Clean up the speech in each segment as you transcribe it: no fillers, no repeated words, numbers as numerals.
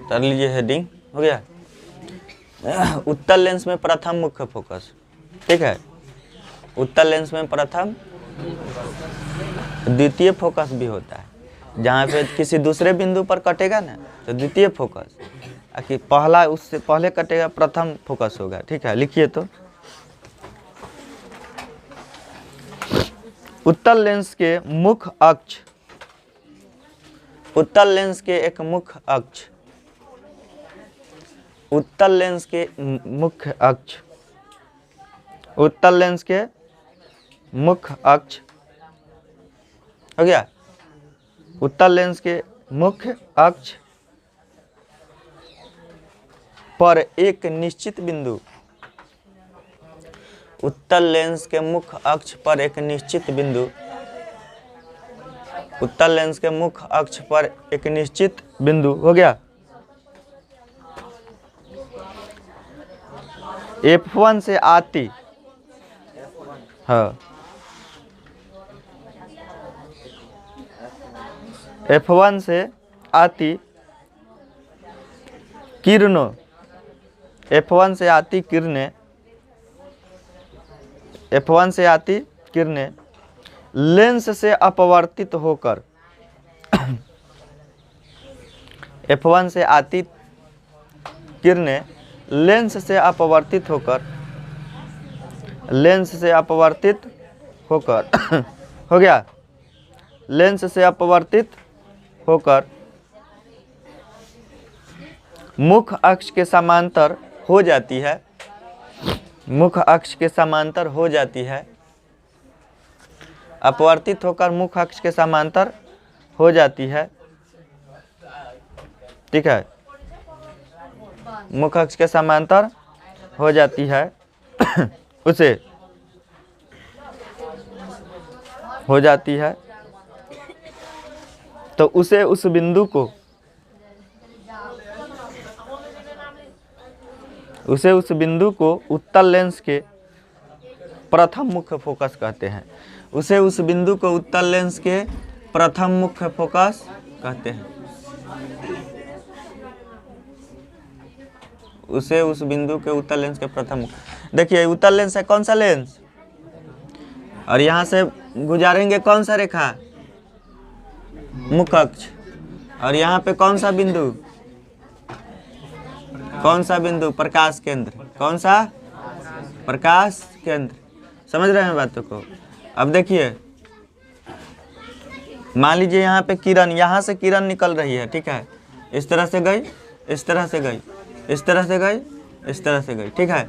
कर लीजिए हेडिंग, हो गया। उत्तल लेंस में प्रथम मुख्य फोकस, ठीक है। उत्तल लेंस में प्रथम, द्वितीय फोकस भी होता है। जहाँ पे किसी दूसरे बिंदु पर कटेगा ना तो द्वितीय फोकस, कि पहला उससे पहले कटेगा प्रथम फोकस होगा, ठीक है। लिखिए तो उत्तल लेंस के मुख्य अक्ष, उत्तल लेंस के एक मुख्य अक्ष, उत्तल लेंस के मुख्य अक्ष, उत्तल लेंस के मुख्य अक्ष, हो गया। उत्तल लेंस के मुख्य अक्ष पर एक निश्चित बिंदु, उत्तल लेंस के मुख्य अक्ष पर एक निश्चित बिंदु, उत्तल लेंस के मुख्य अक्ष पर एक निश्चित बिंदु, हो गया। F1 से आती, हाँ, F1 से आती किरणों, F1 से आती किरणें, F1 से आती किरणें लेंस से अपवर्तित होकर, F1 से आती किरणें लेंस से अपवर्तित होकर, लेंस से अपवर्तित होकर हो गया। लेंस से अपवर्तित होकर मुख्य अक्ष के समांतर हो जाती है, मुख्य अक्ष के समांतर हो जाती है, अपवर्तित होकर मुख्य अक्ष के समांतर हो जाती है, ठीक है। मुख्य अक्ष के समांतर हो जाती है उसे हो जाती है तो उसे उस बिंदु को, उसे उस बिंदु को उत्तल लेंस के प्रथम मुख्य फोकस कहते हैं। उसे उस बिंदु को उत्तल लेंस के प्रथम मुख्य फोकस कहते हैं। उसे उस बिंदु के उत्तल लेंस के प्रथम, देखिए उत्तल लेंस है कौन सा लेंस, और यहाँ से गुजारेंगे कौन सा रेखा, मुख्य अक्ष, और यहाँ पे कौन सा बिंदु, कौन सा बिंदु, प्रकाश केंद्र, कौन सा, प्रकाश केंद्र। समझ रहे हैं बातों को। अब देखिए मान लीजिए यहाँ पे किरण, यहाँ से किरण निकल रही है, ठीक है। इस तरह से गई, इस तरह से गई, इस तरह से गई, इस तरह से गई, ठीक है।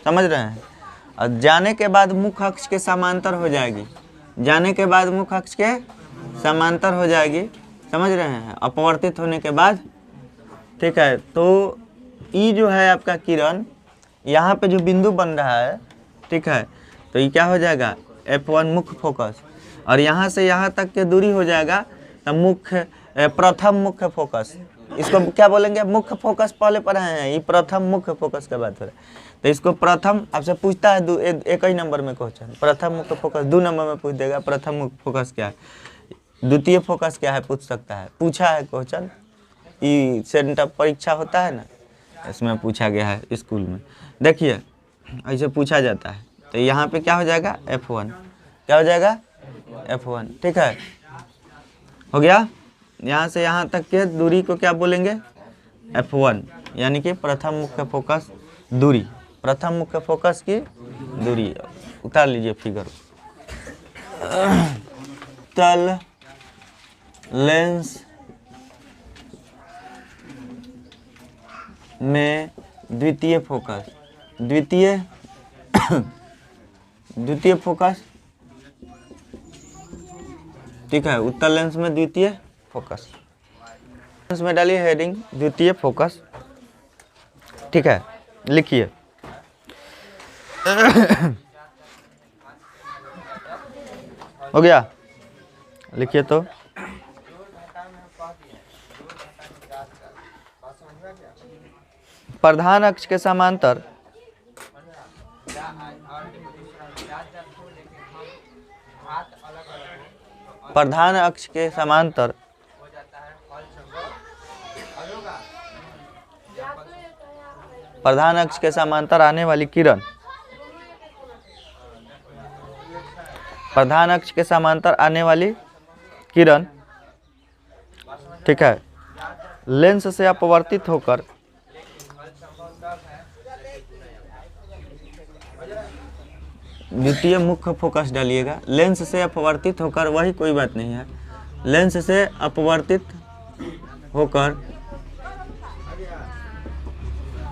समझ रहे हैं। और जाने के बाद मुख्य अक्ष के समांतर हो जाएगी, जाने के बाद मुख्य अक्ष के समांतर हो जाएगी, समझ रहे हैं, अपवर्तित होने के बाद, ठीक है। तो ये जो है आपका किरण, यहाँ पे जो बिंदु बन रहा है, ठीक है, तो ये क्या हो जाएगा, F1 मुख्य फोकस, और यहाँ से यहाँ तक के दूरी हो जाएगा तो मुख्य, प्रथम मुख्य फोकस। इसको क्या बोलेंगे, मुख्य फोकस पहले पढ़े हैं, ये प्रथम मुख्य फोकस के बात हो रहा है। तो इसको प्रथम आपसे पूछता है एक ही नंबर में क्वेश्चन, प्रथम मुख्य फोकस 2 नंबर में पूछ देगा, प्रथम मुख्य फोकस क्या है, द्वितीय फोकस क्या है पूछ सकता है, पूछा है क्वेश्चन, ये सेंटर परीक्षा होता है ना, इसमें पूछा गया है स्कूल में। देखिए ऐसे पूछा जाता है। तो यहाँ पे क्या हो जाएगा, F1, क्या हो जाएगा, F1, ठीक है, हो गया। यहाँ से यहाँ तक के दूरी को क्या बोलेंगे, F1, यानी कि प्रथम मुख्य फोकस दूरी, प्रथम मुख्य फोकस की दूरी। उतार लीजिए फिगर। तल लेंस में द्वितीय फोकस, द्वितीय द्वितीय फोकस, ठीक है। उत्तल लेंस में द्वितीय फोकस, इसमें डालिए हेडिंग द्वितीय फोकस, ठीक है। लिखिए हो गया, लिखिए तो प्रधान अक्ष के समांतर, प्रधान अक्ष के समांतर प्रधान अक्ष के समांतर आने वाली किरण, प्रधान अक्ष के समांतर आने वाली किरण, ठीक है, लेंस से अपवर्तित होकर द्वितीय मुख्य फोकस डालिएगा। लेंस से अपवर्तित होकर, वही कोई बात नहीं है, लेंस से अपवर्तित होकर,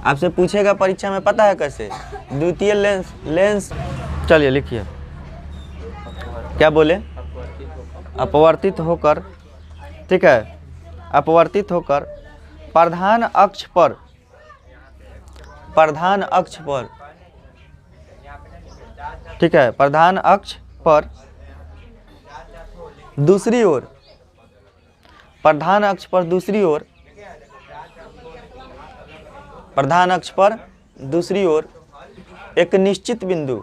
आपसे पूछेगा परीक्षा में, पता है कैसे, द्वितीय लेंस चलिए लिखिए, क्या बोले, अपवर्तित होकर, ठीक है, अपवर्तित होकर प्रधान अक्ष पर, प्रधान अक्ष पर, ठीक है, प्रधान अक्ष पर दूसरी ओर, प्रधान अक्ष पर दूसरी ओर, प्रधान अक्ष पर दूसरी ओर एक निश्चित बिंदु,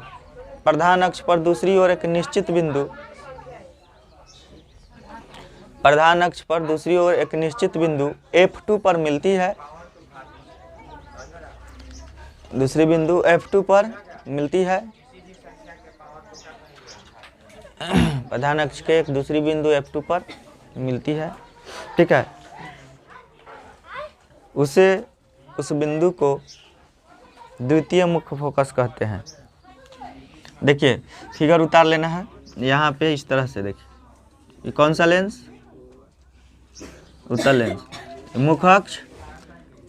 प्रधान अक्ष पर दूसरी ओर एक निश्चित बिंदु, प्रधान अक्ष पर दूसरी ओर एक निश्चित बिंदु F2 पर मिलती है, दूसरी बिंदु F2 पर मिलती है, प्रधान अक्ष के एक दूसरी बिंदु F2 पर मिलती है, ठीक है, उस बिंदु को द्वितीय मुख्य फोकस कहते हैं। देखिए फिगर उतार लेना है यहाँ पे, इस तरह से देखिए, ये कौन सा लेंस, उत्तल लेंस, मुख्य अक्ष,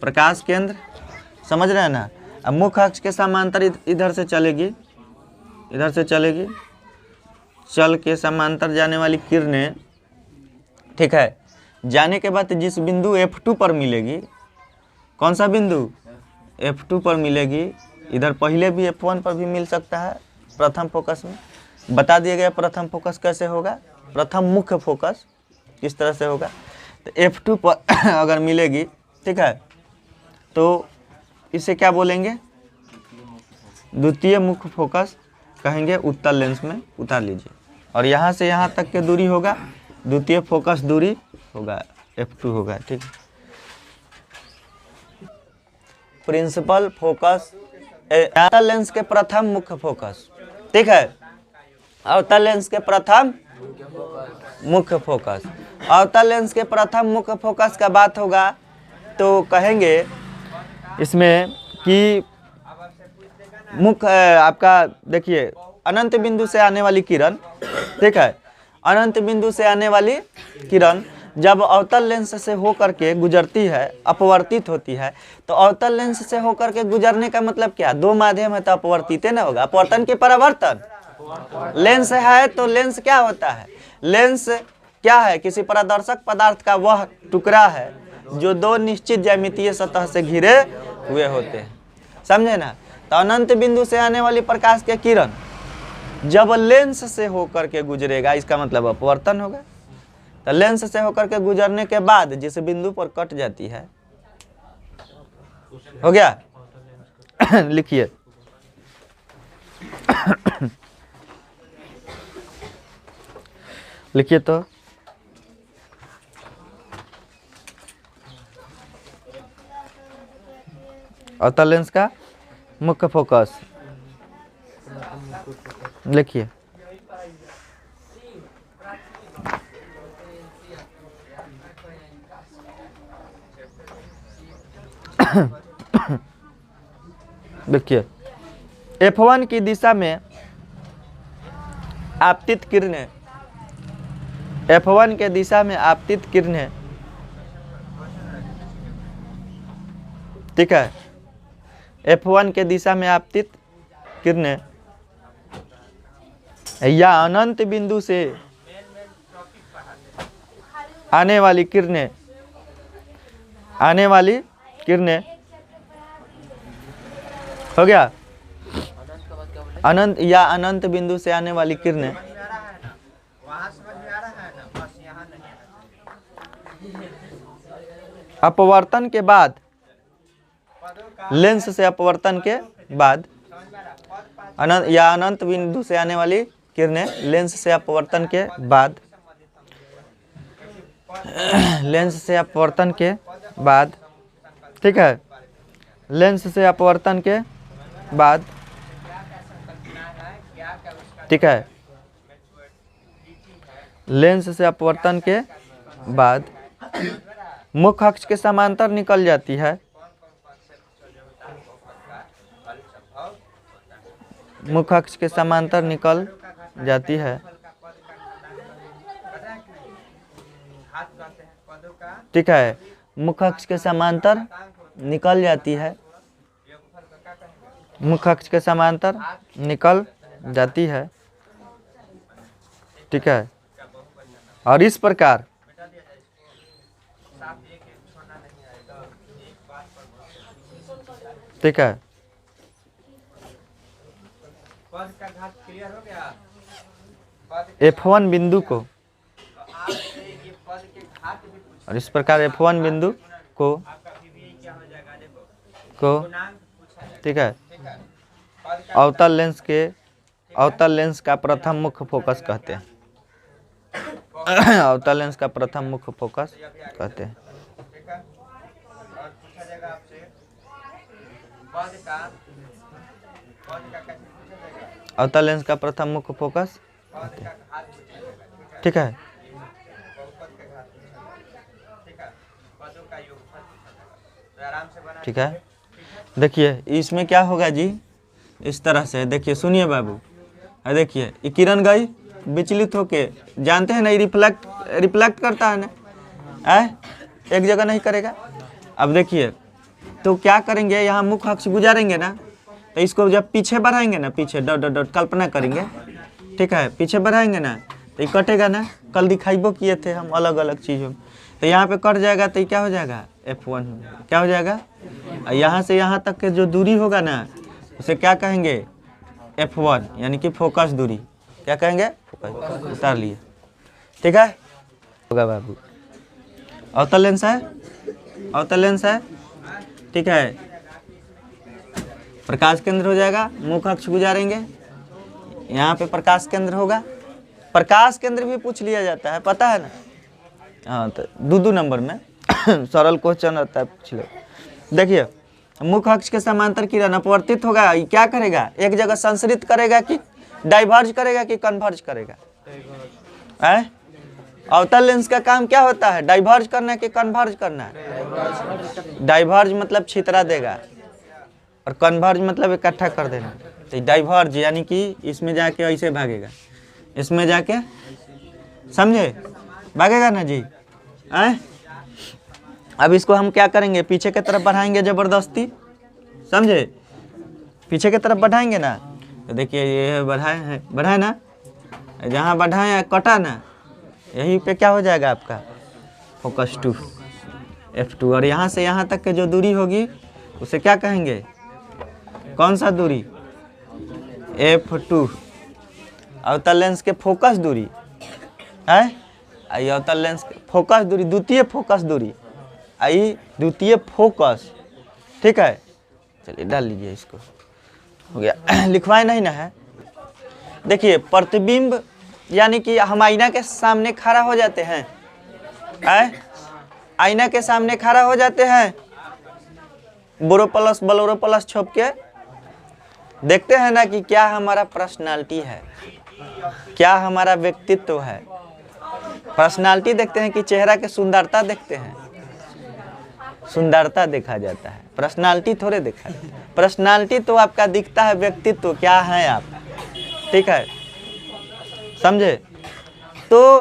प्रकाश केंद्र, समझ रहे हैं ना। अब मुख्य अक्ष के समांतर इधर से चलेगी, इधर से चलेगी, चल के समांतर जाने वाली किरणें, ठीक है, जाने के बाद जिस बिंदु F2 पर मिलेगी, कौन सा बिंदु, F2 पर मिलेगी, इधर पहले भी F1 पर भी मिल सकता है, प्रथम फोकस में बता दिया गया प्रथम फोकस कैसे होगा, प्रथम मुख्य फोकस किस तरह से होगा, तो F2 पर अगर मिलेगी, ठीक है, तो इसे क्या बोलेंगे, द्वितीय मुख्य फोकस कहेंगे, उत्तल लेंस में उतार लीजिए, और यहाँ से यहाँ तक के दूरी होगा द्वितीय फोकस दूरी होगा, F2 होगा, ठीक है। प्रिंसिपल फोकस, अवतल लेंस के प्रथम मुख्य फोकस, ठीक है, अवतल लेंस के प्रथम मुख्य फोकस, अवतल लेंस के प्रथम मुख्य फोकस का बात होगा तो कहेंगे इसमें कि मुख्य आपका देखिए अनंत बिंदु से आने वाली किरण, ठीक है, अनंत बिंदु से आने वाली किरण जब अवतल लेंस से होकर के गुजरती है, अपवर्तित होती है, तो अवतल लेंस से होकर के गुजरने का मतलब क्या, दो माध्यम है तो अपवर्तित ना होगा, अपवर्तन के परावर्तन, लेंस है तो लेंस क्या होता है, लेंस क्या है, किसी पारदर्शक पदार्थ का वह टुकड़ा है जो दो निश्चित ज्यामितीय सतह से घिरे हुए होते हैं, समझे ना। तो अनंत बिंदु से आने वाली प्रकाश के किरण जब लेंस से होकर के गुजरेगा, इसका मतलब अपवर्तन होगा, तो लेंस से होकर के गुजरने के बाद जिस बिंदु पर कट जाती है, हो गया लिखिए लिखिए तो अवतल लेंस का मुख्य फोकस लिखिए, देखिए F1 की दिशा में आपतित किरणें, F1 के दिशा में आपतित किरणें, ठीक है, F1 के दिशा में आपतित किरणें या अनंत बिंदु से आने वाली किरणें, आने वाली किरणें, हो गया, अनंत या अनंत बिंदु से आने वाली किरणें अपवर्तन के बाद, लेंस से अपवर्तन के बाद, अनंत या अनंत बिंदु से आने वाली किरणें लेंस से अपवर्तन के बाद, लेंस से अपवर्तन के बाद, ठीक है, लेंस से अपवर्तन के बाद, ठीक है, लेंस से अपवर्तन के बाद मुख्य अक्ष के समांतर निकल जाती है, मुख्य अक्ष के समांतर निकल जाती है, ठीक है, मुख्य अक्ष के समांतर निकल जाती है, मुख्य अक्ष के समांतर निकल जाती है, ठीक है। और इस प्रकार ठीक है, F1 बिंदु को, और इस प्रकार F1 बिंदु को ठीक है, अवतल लेंस का प्रथम मुख्य फोकस कहते हैं, अवतल लेंस का प्रथम मुख्य फोकस कहते हैं। अवतल लेंस का प्रथम मुख्य फोकस, ठीक है। ठीक है, देखिए इसमें क्या होगा जी, इस तरह से देखिए, सुनिए बाबू, देखिए ये किरण गई विचलित होके, जानते हैं ना, ये रिफ्लेक्ट करता है ना, एक जगह नहीं करेगा। अब देखिए तो क्या करेंगे, यहाँ मुख्य अक्ष गुजारेंगे ना, तो इसको जब पीछे बढ़ाएंगे ना, पीछे डॉट डॉट डॉट कल्पना करेंगे, ठीक है, पीछे बढ़ाएंगे ना तो ये कटेगा ना, कल दिखाइबो किए थे हम अलग अलग चीज़ों, तो यहाँ पे कट जाएगा तो ये क्या हो जाएगा, F1 क्या हो जाएगा, यहाँ से यहाँ तक के जो दूरी होगा ना उसे क्या कहेंगे, F1 यानी कि फोकस दूरी, क्या कहेंगे, फोकस, उतार लिए, ठीक है, होगा बाबू। अवतल लेंस है, अवतल लेंस है, ठीक है, प्रकाश केंद्र हो जाएगा, मुख्य अक्ष गुजारेंगे, यहाँ पे प्रकाश केंद्र होगा, प्रकाश केंद्र भी पूछ लिया जाता है, पता है ना, हाँ, तो 2 नंबर में सरल क्वेश्चन रहता है, पूछ लो। देखिए मुख्य अक्ष के समांतर किरण अपवर्तित होगा, ये क्या करेगा, एक जगह संसरित करेगा कि डाइवर्ज करेगा कि कन्वर्ज करेगा, अवतल लेंस का काम क्या होता है, डाइवर्ज करना कि कन्वर्ज करना, डाइवर्ज मतलब छितरा देगा और कन्वर्ज मतलब इकट्ठा कर देना, तो डाइवर्ज यानी कि इसमें जाके ऐसे भागेगा, इसमें जाके, समझे, भागेगा ना जी, अब इसको हम क्या करेंगे, पीछे की तरफ बढ़ाएंगे जबरदस्ती, समझे, पीछे की तरफ बढ़ाएंगे ना, तो देखिए ये बढ़ाए ना, जहाँ बढ़ाए कटा ना, यहीं पे क्या हो जाएगा आपका फोकस 2 F2, और यहाँ से यहाँ तक के जो दूरी होगी उसे क्या कहेंगे, कौन सा दूरी, F2, अवतल लेंस के फोकस दूरी है, आई अवतल लेंस के फोकस दूरी, द्वितीय फोकस दूरी, आई द्वितीय फोकस, ठीक है, चलिए डाल लीजिए इसको, हो गया, लिखवाए नहीं ना है। देखिए प्रतिबिंब यानी कि हम आईना के सामने खड़ा हो जाते हैं, आईना के सामने खड़ा हो जाते हैं, बोरोप्लस बलोरोप्लस छोप के देखते हैं ना कि क्या हमारा पर्सनालिटी है, क्या हमारा व्यक्तित्व है, पर्सनालिटी देखते हैं कि चेहरा के सुंदरता देखते हैं, सुंदरता देखा जाता है, पर्सनालिटी थोड़े देखा जाता है, पर्सनालिटी तो आपका दिखता है, व्यक्तित्व क्या है आप, ठीक है, समझे। तो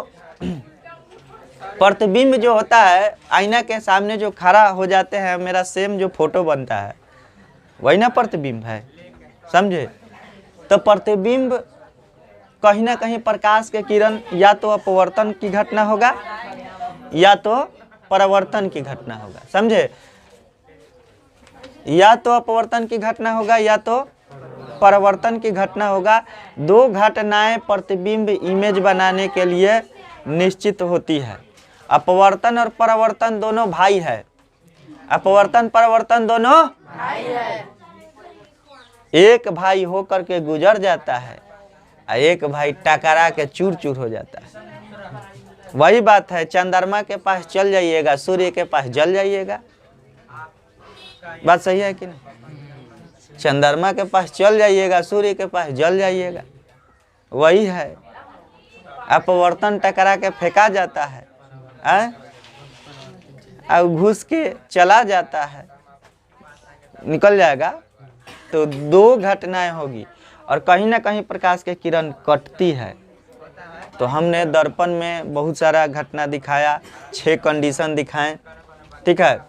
प्रतिबिंब जो होता है, आईना के सामने जो खड़ा हो जाते हैं, मेरा सेम जो फोटो बनता है वही ना प्रतिबिंब है, समझे। तो प्रतिबिंब कहीं ना कहीं प्रकाश के किरण या तो अपवर्तन की घटना होगा या तो परावर्तन की घटना होगा, समझे, या तो अपवर्तन की घटना होगा या तो परावर्तन की घटना होगा। 2 घटनाएं प्रतिबिंब इमेज बनाने के लिए निश्चित होती है। अपवर्तन और परावर्तन दोनों भाई है, अपवर्तन परावर्तन दोनों भाई है, एक भाई होकर के गुजर जाता है, एक भाई टकरा के चूर चूर हो जाता है। वही बात है, चंद्रमा के पास चल जाइएगा, सूर्य के पास जल जाइएगा, बात सही है कि नहीं? चंद्रमा के पास चल जाइएगा, सूर्य के पास जल जाइएगा, वही है। अपवर्तन टकरा के फेंका जाता है, अब घुस के चला जाता है, निकल जाएगा। तो दो घटनाएं होगी और कहीं ना कहीं प्रकाश के किरण कटती है। तो हमने दर्पण में बहुत सारा घटना दिखाया, 6 कंडीशन दिखाएं, ठीक है।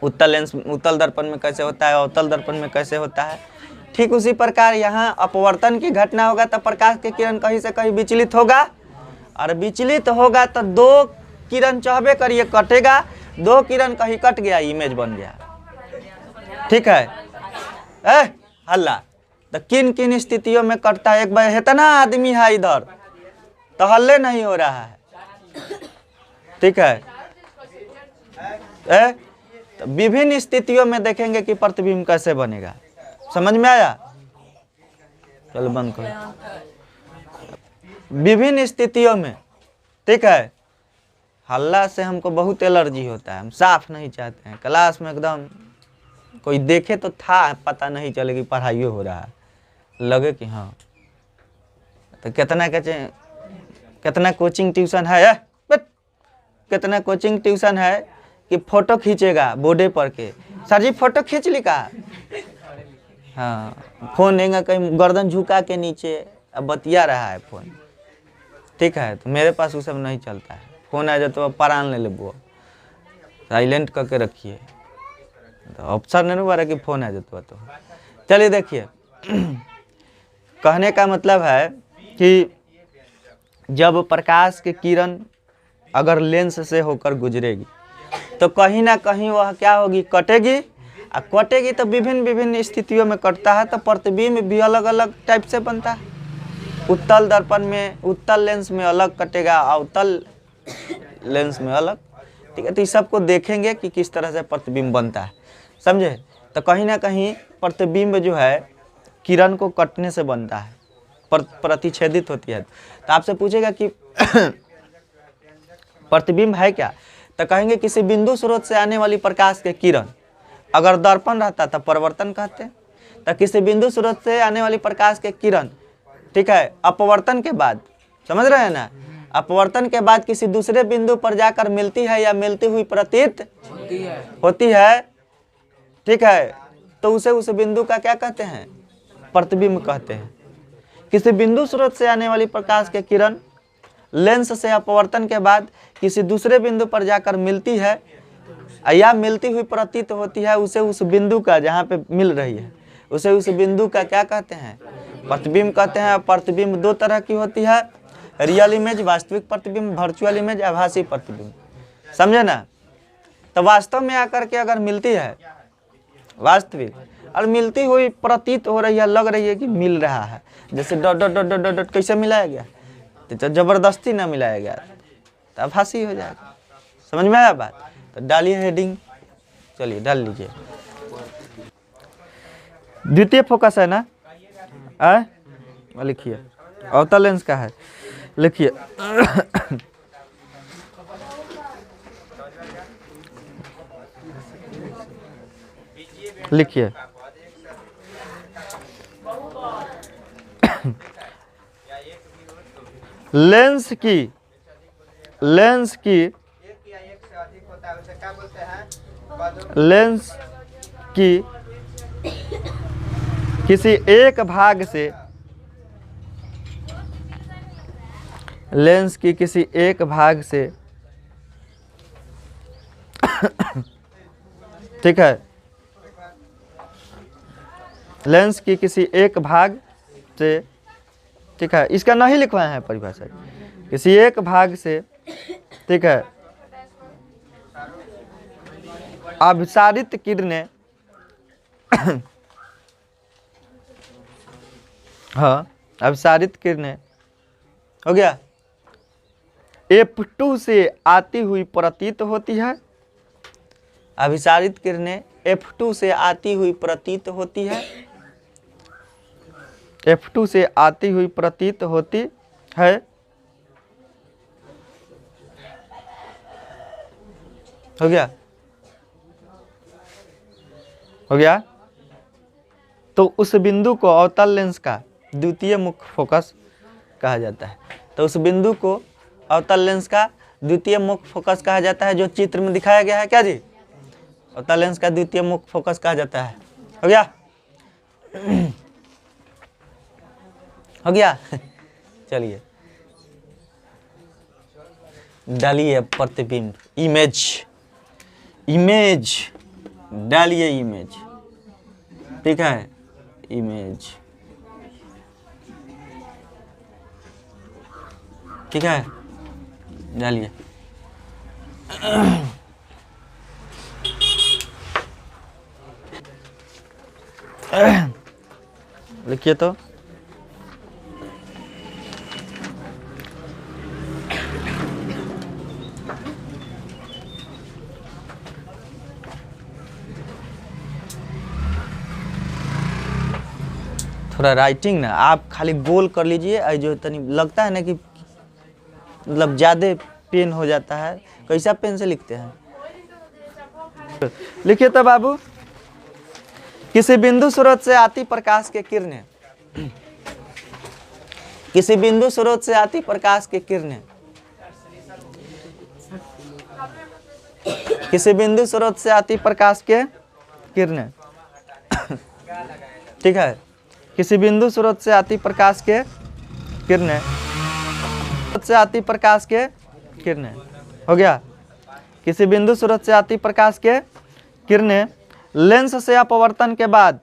उत्तल दर्पण में कैसे होता है, अवतल दर्पण में कैसे होता है। ठीक उसी प्रकार यहाँ अपवर्तन की घटना होगा तो प्रकाश के किरण कहीं से कहीं विचलित होगा, और विचलित होगा तो दो किरण चाहबे करिए कटेगा, 2 किरण कहीं कट गया, इमेज बन गया, ठीक है। हल्ला तो किन किन स्थितियों में कटता है? एक बार इतना आदमी है इधर तो हल्ले नहीं हो रहा है, ठीक है। तो विभिन्न स्थितियों में देखेंगे कि प्रतिबिंब कैसे बनेगा, समझ में आया? चलो बंद करो। विभिन्न स्थितियों में, ठीक है। हल्ला से हमको बहुत एलर्जी होता है, हम साफ नहीं चाहते हैं। क्लास में एकदम कोई देखे तो था पता नहीं चले कि पढ़ाई हो रहा है, लगे कि हाँ। तो कितना कोचिंग ट्यूशन है, कितना कोचिंग ट्यूशन है कि फोटो खींचेगा बोर्डे पर के, सर जी फोटो खींच ली का? हाँ, फोन लेंगे कहीं गर्दन झुका के नीचे, अब बतिया रहा है फोन, ठीक है। तो मेरे पास वो सब नहीं चलता है। फोन आ जाए तो परान ले लेबो, साइलेंट करके रखिए, तो अफसर नहीं हुआ कि फोन आ जाता। तो चलिए देखिए, कहने का मतलब है कि जब प्रकाश की किरण अगर लेंस से होकर गुजरेगी तो कहीं ना कहीं वह क्या होगी, कटेगी। और कटेगी तो विभिन्न विभिन्न स्थितियों में कटता है, तो प्रतिबिंब भी अलग अलग टाइप से बनता है। उत्तल दर्पण में, उत्तल लेंस में अलग कटेगा, अवतल लेंस में अलग, ठीक है। तो इस सबको देखेंगे कि किस तरह से प्रतिबिंब बनता है, समझे? तो कहीं ना कहीं प्रतिबिंब जो है किरण को कटने से बनता है, प्रतिच्छेदित होती है। तो आपसे पूछेगा कि प्रतिबिंब है क्या, तो कहेंगे किसी बिंदु स्रोत से आने वाली प्रकाश के किरण, अगर दर्पण रहता तो परावर्तन कहते। तो किसी बिंदु स्रोत से आने वाली प्रकाश के किरण, ठीक है, अपवर्तन के बाद, समझ रहे हैं ना, अपवर्तन के बाद किसी दूसरे बिंदु पर जाकर मिलती है या मिलती हुई प्रतीत होती है, ठीक है। तो उसे उस बिंदु का क्या कहते हैं? प्रतिबिंब कहते हैं। किसी बिंदु स्रोत से आने वाली प्रकाश के किरण लेंस से अपवर्तन के बाद किसी दूसरे बिंदु पर जाकर मिलती है या मिलती हुई प्रतीत होती है, उसे उस बिंदु का, जहाँ पे मिल रही है, उसे उस बिंदु का क्या कहते हैं? प्रतिबिंब कहते हैं। प्रतिबिंब 2 तरह की होती है, रियल इमेज वास्तविक प्रतिबिंब, वर्चुअल इमेज आभासी प्रतिबिंब, समझे ना। तो वास्तव में आकर के अगर मिलती है वास्तविक, और मिलती हुई प्रतीत हो रही है, लग रही है कि मिल रहा है, जैसे dot dot dot dot dot कैसे मिलाया गया, तो जबरदस्ती ना मिलाया गया तो आभासी हो जाएगा। समझ में आया बात? तो डालिए हेडिंग, चलिए डाल लीजिए। द्वितीय फोकस है ना, लिखिए, अवतल लेंस का है, लिखिए। लिखिए, लेंस की किसी एक भाग से, लेंस की किसी एक भाग से, ठीक है, लेंस की किसी एक भाग से, ठीक है, इसका नहीं लिखवाए हैं परिभाषा, किसी एक भाग से, ठीक है, अभिसारित किरणें, हाँ, अभिसारित किरणें हो गया, F2 से आती हुई प्रतीत होती है। अभिसारित किरणें F2 से आती हुई प्रतीत होती है, F2 से आती हुई प्रतीत होती है। हो गया। हो गया। तो उस बिंदु को अवतल लेंस का द्वितीय मुख्य फोकस कहा जाता है। तो उस बिंदु को अवतल लेंस का द्वितीय मुख्य फोकस कहा जाता है, जो चित्र में दिखाया गया है। क्या जी? अवतल लेंस का द्वितीय मुख्य फोकस कहा जाता है। हो गया? हो गया? चलिए डालिए प्रतिबिंब, इमेज, इमेज डालिए, इमेज, ठीक है, इमेज, ठीक है, डालिए। लिखिए तो थोड़ा राइटिंग ना आप खाली गोल कर लीजिए। जो तनी लगता है ना कि मतलब ज़्यादा पेन हो जाता है, कैसा पेन से लिखते हैं? लिखिए तो बाबू, किसी बिंदु स्रोत से आती प्रकाश के किरणें, किसी बिंदु स्रोत से आती प्रकाश की किरणें, किसी बिंदु स्रोत से आती प्रकाश के किरणें, ठीक है, किसी बिंदु स्रोत से आती प्रकाश के किरणें, से आती प्रकाश के किरणें, हो गया। किसी बिंदु स्रोत से आती प्रकाश के किरणें लेंस से अपवर्तन के बाद,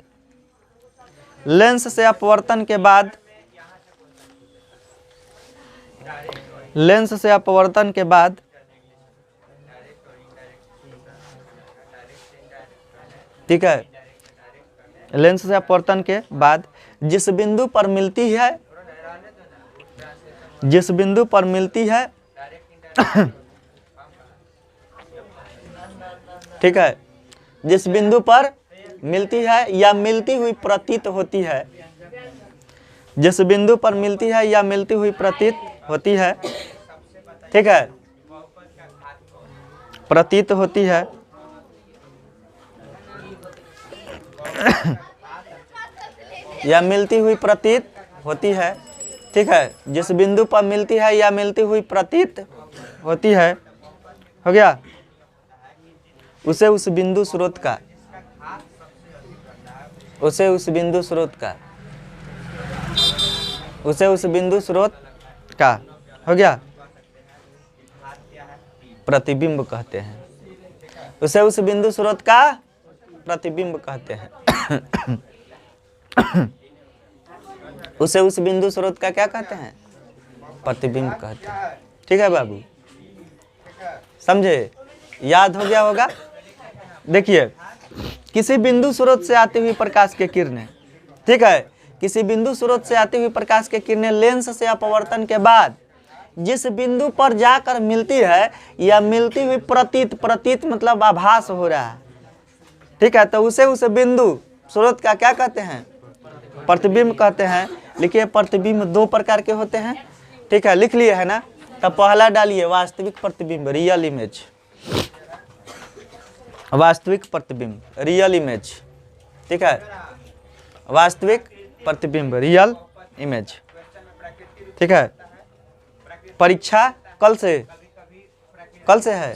लेंस से अपवर्तन के बाद, लेंस से अपवर्तन के बाद ठीक है, लेंस से अपवर्तन के बाद जिस बिंदु पर मिलती है, जिस बिंदु पर मिलती है ठीक है, जिस बिंदु पर मिलती है या मिलती हुई प्रतीत होती है, जिस बिंदु पर मिलती है या मिलती हुई प्रतीत होती है, ठीक है, प्रतीत होती है, या मिलती हुई प्रतीत होती है, ठीक है, जिस बिंदु पर मिलती है या मिलती हुई प्रतीत होती है, हो गया, उसे उस बिंदु स्रोत का, उसे उस बिंदु स्रोत का, उसे उस बिंदु स्रोत का, हो गया, प्रतिबिंब कहते हैं। उसे उस बिंदु स्रोत का प्रतिबिंब कहते हैं। उसे उस बिंदु स्रोत का क्या कहते हैं? प्रतिबिंब कहते हैं। ठीक है बाबू, समझे? याद हो गया होगा। देखिए, किसी बिंदु स्रोत से आती हुई प्रकाश के किरणें, ठीक है, किसी बिंदु स्रोत से आती हुई प्रकाश के किरणें लेंस से अपवर्तन के बाद जिस बिंदु पर जाकर मिलती है या मिलती हुई प्रतीत, प्रतीत मतलब आभास हो रहा है, ठीक है, तो उसे उस बिंदु स्रोत का क्या कहते हैं? प्रतिबिंब कहते हैं। लिखिए, प्रतिबिंब दो प्रकार के होते हैं, ठीक है, लिख लिए है ना? तब पहला डालिए वास्तविक प्रतिबिंब, रियल इमेज, वास्तविक प्रतिबिंब, रियल इमेज, ठीक है, वास्तविक प्रतिबिंब, रियल इमेज, ठीक है। परीक्षा कल से, कल से है?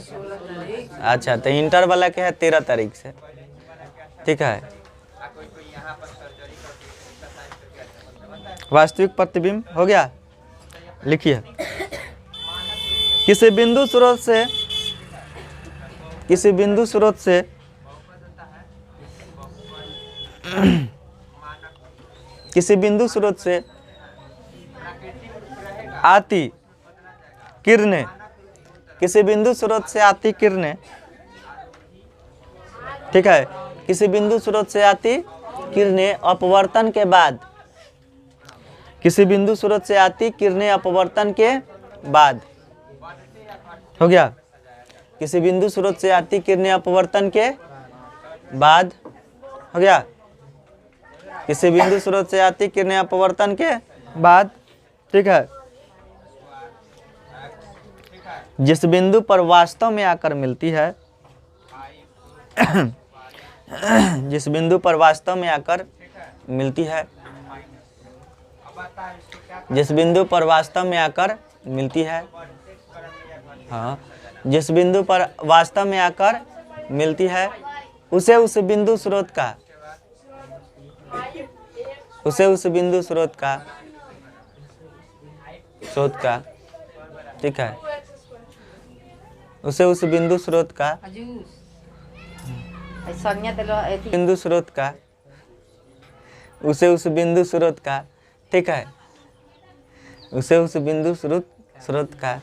अच्छा, तो इंटर वाला के है 13 तारीख से, ठीक है। वास्तविक प्रतिबिंब हो गया। लिखिए, किसी बिंदु स्रोत से, किसी बिंदु स्रोत से किसी बिंदु स्रोत से आती किरणें, किसी बिंदु स्रोत से आती किरणें, ठीक है, किसी बिंदु स्रोत से आती किरणें अपवर्तन के बाद, किसी बिंदु स्रोत से आती किरणें अपवर्तन के बाद, हो गया, किसी बिंदु स्रोत से आती किरणें अपवर्तन के बाद, हो गया, किसी बिंदु स्रोत से आती किरणें अपवर्तन के बाद, ठीक है, जिस बिंदु पर वास्तव में आकर मिलती है जिस बिंदु पर वास्तव में आकर मिलती है, जिस बिंदु पर वास्तव में आकर मिलती है, हाँ, जिस बिंदु पर वास्तव में आकर मिलती है उसे उस बिंदु स्रोत का, उसे उस बिंदु स्रोत का, ठीक है, उसे उस बिंदु स्रोत का, बिंदु स्रोत का, उसे उस बिंदु स्रोत का, ठीक है, उसे उस बिंदु स्रोत का,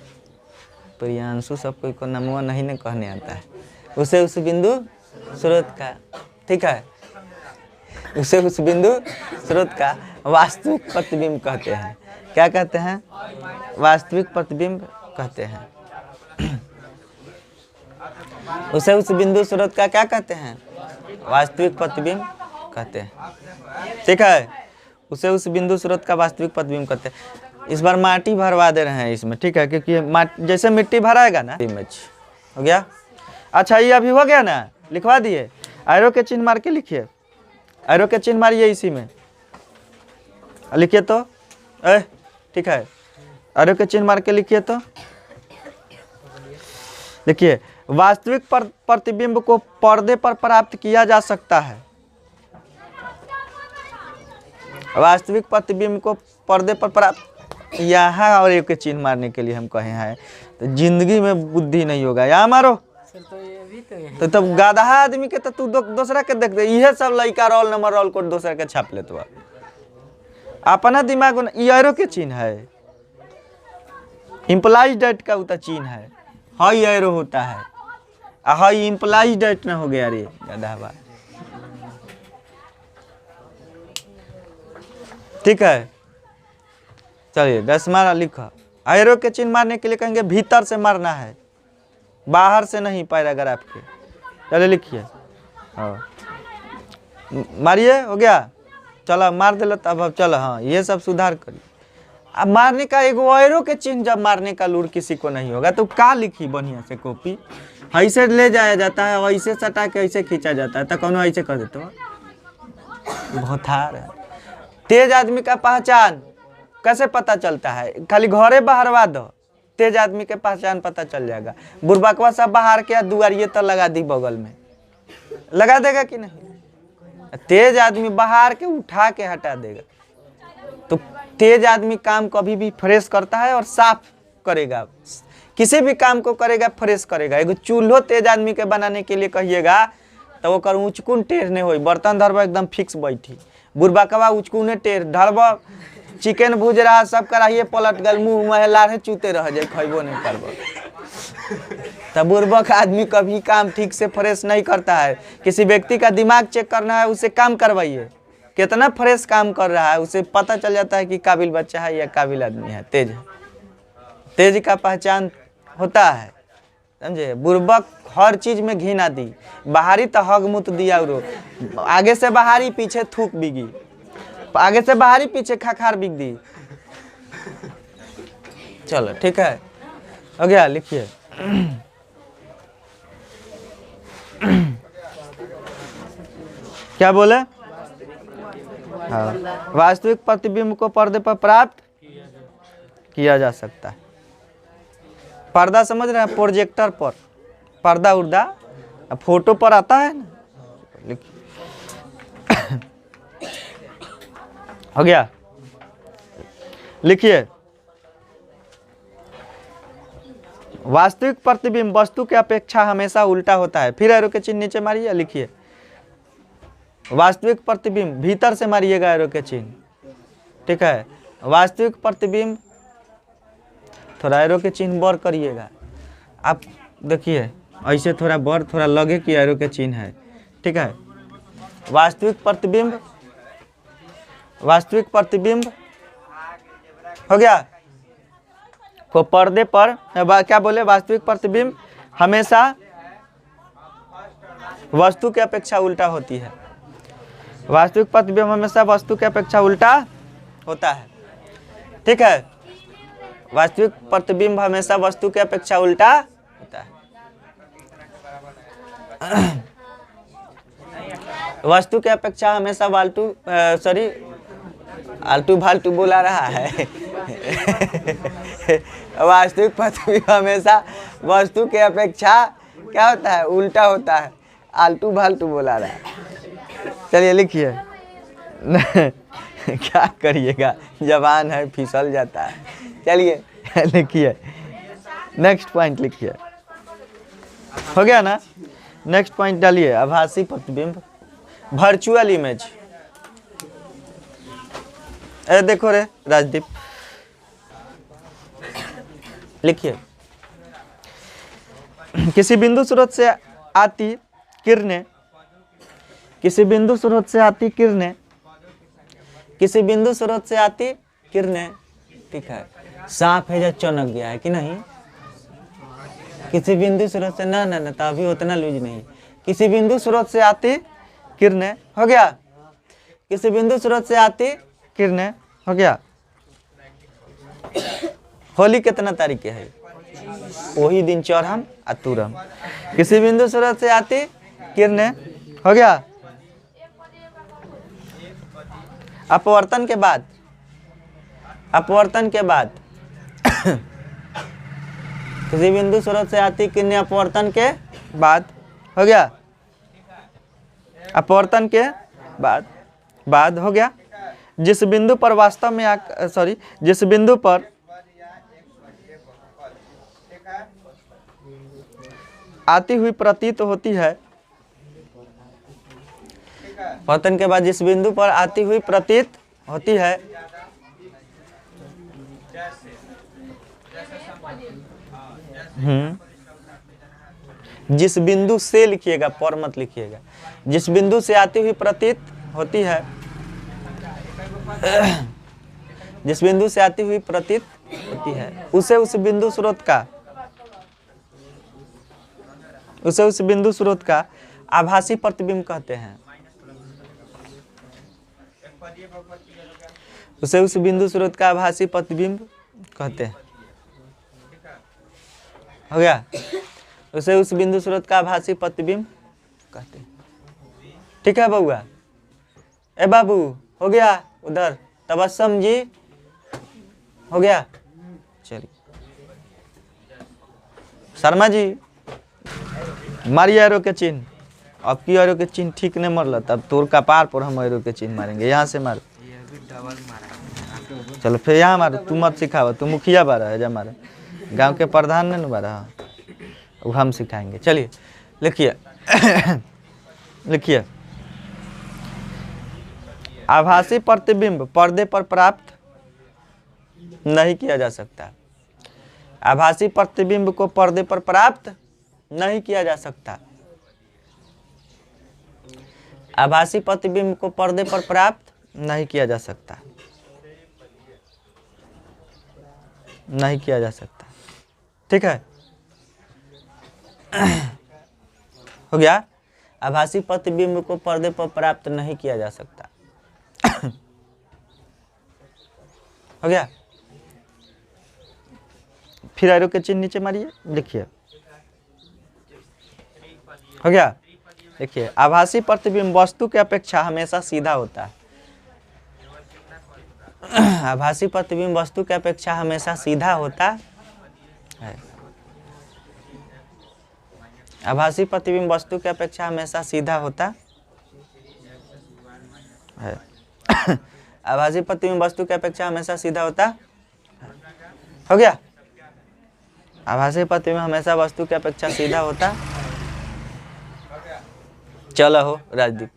प्रियांशु सब कोई को नमवा नहीं न कहने आता है, उसे उस बिंदु स्रोत का, ठीक है, उसे उस बिंदु स्रोत का वास्तविक प्रतिबिंब कहते हैं। क्या कहते हैं? वास्तविक प्रतिबिंब कहते हैं। उसे उस बिंदु स्रोत का क्या कहते हैं? वास्तविक प्रतिबिंब कहते हैं, ठीक है, उसे उस बिंदु स्रोत का वास्तविक प्रतिबिंब कहते हैं। इस बार माटी भरवा दे रहे हैं इसमें, ठीक है, क्योंकि जैसे मिट्टी भराएगा ना, इमेज हो गया। अच्छा, ये अभी हो गया ना, लिखवा दिए, एरो के चिन्ह मार के लिखिए, एरो के चिन्ह मारिए इसी में, लिखिए तो, ठीक है, एरो के चिन्ह मार के लिखिए तो, देखिए, वास्तविक प्रतिबिंब को पर्दे पर प्राप्त किया जा सकता है। वास्तविक प्रतिबिंब को पर्दे पर प्राप्त, यहाँ और एक चिन्ह मारने के लिए हम कहे हैं, तो जिंदगी में बुद्धि नहीं होगा, यहाँ मारो। तो तब गाधा आदमी के तो तू दूसरा के देख दे, यह सब लड़का रोल नंबर रोल कोड दूसरा के छाप ले, तो अपना दिमाग में एरो के चिन्ह है, इम्प्लाइज डेट का उतना चिन्ह है, हाई एरो होता है, हाई इम्प्लाइज डेट ना हो गया रे गधा, ठीक है। चलिए 10 मारा लिखा। एरो के चिन्ह मारने के लिए कहेंगे भीतर से मारना है, बाहर से नहीं, पैराग्राफ के। चलिए लिखिए, हाँ मारिए, हो गया, चलो मार दिल, अब चलो, हाँ ये सब सुधार करिए। अब मारने का एगो एरो के चिन्ह जब मारने का लूर किसी को नहीं होगा तो का लिखी बढ़िया से कॉपी, ऐसे ले जाया जाता है, ऐसे सटा के ऐसे खींचा जाता है, तो कौन ऐसे कर देते हो, बहुत हार है। तेज आदमी का पहचान कैसे पता चलता है? खाली घरे बहरवा दो, तेज आदमी के पहचान पता चल जाएगा। बुरबकवा सब बाहर के दुआरिये तो लगा दी, बगल में लगा देगा कि नहीं? तेज आदमी बाहर के उठा के हटा देगा। तो तेज आदमी काम कभी भी फ्रेश करता है और साफ करेगा, किसी भी काम को करेगा फ्रेश करेगा। एगो चूल्हो तेज आदमी के बनाने के लिए कहिएगा तो ओकर ऊँचकुन टेढ़ नहीं होई, बर्तन धरब एकदम फिक्स बैठी। बुरबकवा ऊँचकुने टेढ़ धरब, चिकन भूज रहा, सब कराइए पलट गल, मुँह में लारे चूते रह जाए, खैबो नहीं करब। तब बुर्बक आदमी कभी काम ठीक से फ्रेश नहीं करता है। किसी व्यक्ति का दिमाग चेक करना है, उसे काम करवाइए, कितना फ्रेश काम कर रहा है, उसे पता चल जाता है कि काबिल बच्चा है या काबिल आदमी है, तेज है। तेज का पहचान होता है, समझे। बुर्बक हर चीज में घिना दी, बाहरी तो हग मुत दिया, आगे से बाहरी पीछे थूक बिगी, आगे से बाहरी पीछे खाखार बिग दी। चलो ठीक है, हो गया, लिखिए। क्या बोले? हाँ, वास्तविक प्रतिबिंब को पर्दे पर प्राप्त किया जा सकता है। पर्दा समझ रहे हैं? प्रोजेक्टर पर पर्दा उर्दा, फोटो पर आता है ना, लिखिए। हो गया, लिखिए। वास्तविक प्रतिबिंब वस्तु की अपेक्षा हमेशा उल्टा होता है। फिर एरो के चिन्ह नीचे मारिए, लिखिए। वास्तविक प्रतिबिंब भीतर से मारिएगा एरो के चिन्ह, ठीक है। वास्तविक प्रतिबिंब थोड़ा एरो के चिन्ह बर करिएगा, आप देखिए ऐसे थोड़ा बर, थोड़ा लगे कि एरो के चिन्ह है, ठीक है। वास्तविक प्रतिबिंब, वास्तविक प्रतिबिंब हो गया। को पर्दे पर क्या बोले? वास्तविक प्रतिबिंब हमेशा वस्तु की अपेक्षा उल्टा होती है। वास्तविक प्रतिबिंब हमेशा वस्तु की अपेक्षा उल्टा होता है, ठीक है। वास्तविक प्रतिबिंब हमेशा वस्तु की अपेक्षा उल्टा होता है। वस्तु की अपेक्षा हमेशा आलतू फालतू बोला रहा है। वास्तविक प्रतिबिंब हमेशा वस्तु के अपेक्षा क्या होता है, उल्टा होता है, आलतू फालतू बोला रहा है। चलिए लिखिए। क्या करिएगा, जबान है फिसल जाता है। चलिए लिखिए, नेक्स्ट पॉइंट लिखिए। हो गया ना? नेक्स्ट पॉइंट डालिए, आभासी प्रतिबिंब, वर्चुअल इमेज। ए देखो रे राजदीप, लिखिए। किसी बिंदु स्रोत से आती किरणें, किसी बिंदु स्रोत से आती किरणें, किसी बिंदु स्रोत से आती किरणें, ठीक है। सांप है जो चौनक गया है कि नहीं? किसी बिंदु स्रोत से ना ना ना, तो अभी उतना लूज नहीं। किसी बिंदु स्रोत से आती किरणें, हो गया। किसी बिंदु स्रोत से आती किरणें, हो गया। होली कितना तारीख के है? वही दिन चौरहम अतुरम। किसी बिंदु स्रोत से आती किरणें, हो गया। अपवर्तन के बाद, अपवर्तन के बाद किसी बिंदु स्रोत से आती किरणें अपवर्तन के बाद, हो गया। अपवर्तन के बाद हो गया। जिस बिंदु पर वास्तव में जिस बिंदु पर आती हुई प्रतीत होती है, पतन के बाद जिस बिंदु पर आती हुई प्रतीत होती है, जिस बिंदु से लिखिएगा, पर मत लिखिएगा। जिस बिंदु से आती हुई प्रतीत होती है, जिस बिंदु से आती हुई प्रतीत होती है, उसे उस बिंदु स्रोत का आभासी प्रतिबिंब कहते हैं। उसे उस बिंदु स्रोत का आभासी प्रतिबिंब कहते हैं, हो गया। उसे उस बिंदु स्रोत का आभासी प्रतिबिंब कहते हैं, ठीक है बउआ? ए बाबू, हो गया उधर? तबस्सुम जी, हो गया? चलिए। शर्मा जी, मारिए एरो के चिन्ह। अब की एरो के चिन्ह ठीक नहीं मरल, तब तोर कपार पर हम एरो के चिन्ह मारेंगे। यहाँ से मार, चलो फिर यहाँ मारो। तू मत सिखावा, तू मुखिया बारा है, जा मारा। गांव के प्रधान ने न बारा, वो हम सिखाएंगे। चलिए लिखिए। लिखिए, आभासी प्रतिबिंब पर्दे पर प्राप्त नहीं किया जा सकता। आभासी प्रतिबिंब को पर्दे पर प्राप्त नहीं किया जा सकता। आभासी प्रतिबिंब को पर्दे पर प्राप्त नहीं किया जा सकता, नहीं किया जा सकता, ठीक है? हो गया। आभासी प्रतिबिंब को पर्दे पर प्राप्त नहीं किया जा सकता। हो गया। फिर एरो के चिन्ह नीचे मारिए, लिखिए। हो गया। देखिए, आभासी प्रतिबिंब वस्तु की अपेक्षा हमेशा सीधा होता है। आभासी प्रतिबिंब वस्तु की अपेक्षा हमेशा सीधा होता है। आभासी प्रतिबिंब वस्तु की अपेक्षा हमेशा सीधा होता है। आभासी प्रतिबिंब वस्तु की अपेक्षा हमेशा सीधा होता है। हो गया। आभासी प्रतिबिंब हमेशा वस्तु की अपेक्षा सीधा होता। चलो हो राजदीप।